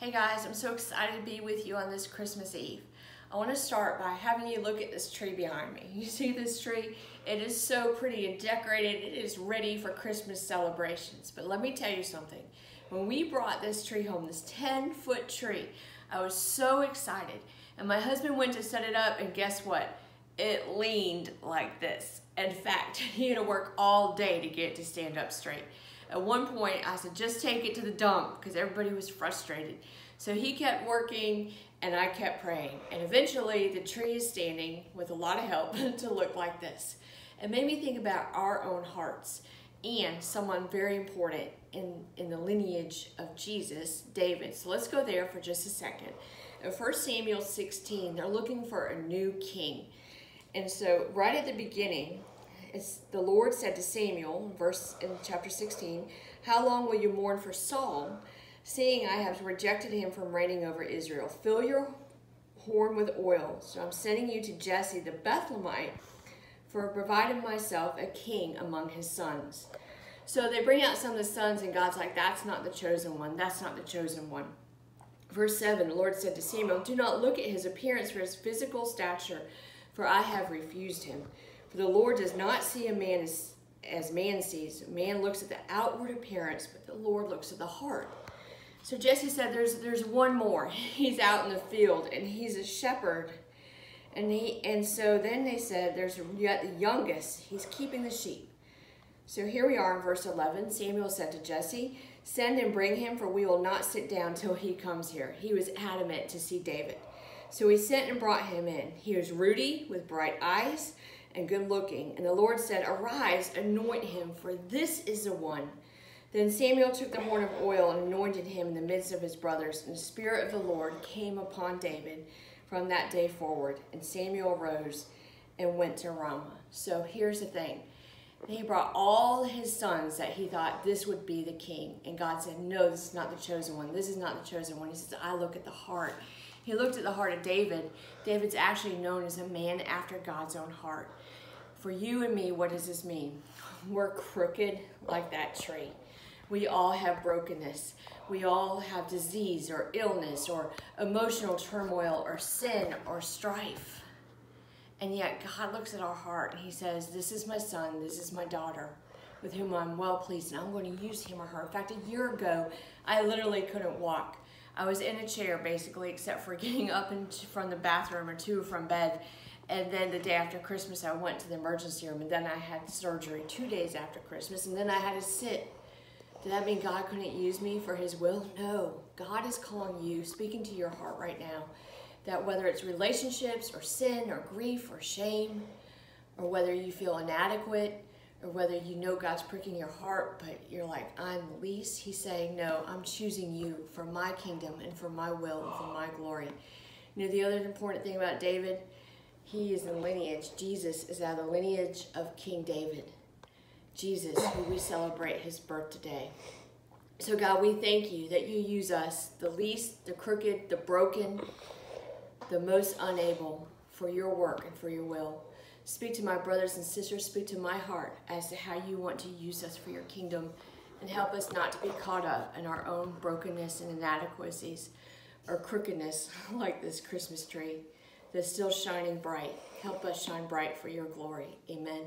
Hey guys, I'm so excited to be with you on this Christmas Eve. I want to start by having you look at this tree behind me. You see this tree? It is so pretty and decorated. It is ready for Christmas celebrations. But let me tell you something. When we brought this tree home, this 10-foot tree, I was so excited. And my husband went to set it up, and guess what? It leaned like this. In fact, he had to work all day to get it to stand up straight. At one point, I said, just take it to the dump, because everybody was frustrated. So he kept working, and I kept praying. And eventually, the tree is standing, with a lot of help, to look like this. It made me think about our own hearts, and someone very important in the lineage of Jesus, David. So let's go there for just a second. In 1 Samuel 16, they're looking for a new king. And so right at the beginning, the Lord said to Samuel, in chapter 16, "How long will you mourn for Saul, seeing I have rejected him from reigning over Israel? Fill your horn with oil. So I'm sending you to Jesse the Bethlehemite, for providing myself a king among his sons." So they bring out some of the sons, and God's like, that's not the chosen one. That's not the chosen one. Verse 7, the Lord said to Samuel, "Do not look at his appearance or his physical stature, for I have refused him. For the Lord does not see a man as man sees. Man looks at the outward appearance, but the Lord looks at the heart." So Jesse said, there's one more. He's out in the field, and he's a shepherd. And so then they said, there's yet the youngest. He's keeping the sheep. So here we are in verse 11. Samuel said to Jesse, "Send and bring him, for we will not sit down till he comes here." He was adamant to see David. So he sent and brought him in. He was ruddy, with bright eyes, and good looking. And the Lord said, "Arise, anoint him, for this is the one." Then Samuel took the horn of oil and anointed him in the midst of his brothers. And the Spirit of the Lord came upon David from that day forward. And Samuel rose and went to Ramah. So here's the thing. He brought all his sons that he thought this would be the king. And God said, no, this is not the chosen one. This is not the chosen one. He says, I look at the heart. He looked at the heart of David. David's actually known as a man after God's own heart. For you and me, what does this mean? We're crooked like that tree. We all have brokenness. We all have disease or illness or emotional turmoil or sin or strife. And yet God looks at our heart and he says, this is my son, this is my daughter, with whom I'm well pleased, and I'm going to use him or her. In fact, a year ago, I literally couldn't walk. I was in a chair, basically, except for getting up from the bathroom or two from bed. And then the day after Christmas, I went to the emergency room, and then I had surgery 2 days after Christmas, and then I had to sit. Did that mean God couldn't use me for his will? No. God is calling you, speaking to your heart right now, that whether it's relationships or sin or grief or shame, or whether you feel inadequate, or whether you know God's pricking your heart, but you're like, I'm the least, he's saying, no, I'm choosing you for my kingdom and for my will and for my glory. You know, the other important thing about David, he is the lineage. Jesus is out of the lineage of King David. Jesus, who we celebrate his birth today. So God, we thank you that you use us, the least, the crooked, the broken, the most unable, for your work and for your will. Speak to my brothers and sisters, speak to my heart as to how you want to use us for your kingdom, and help us not to be caught up in our own brokenness and inadequacies or crookedness like this Christmas tree that's still shining bright. Help us shine bright for your glory. Amen.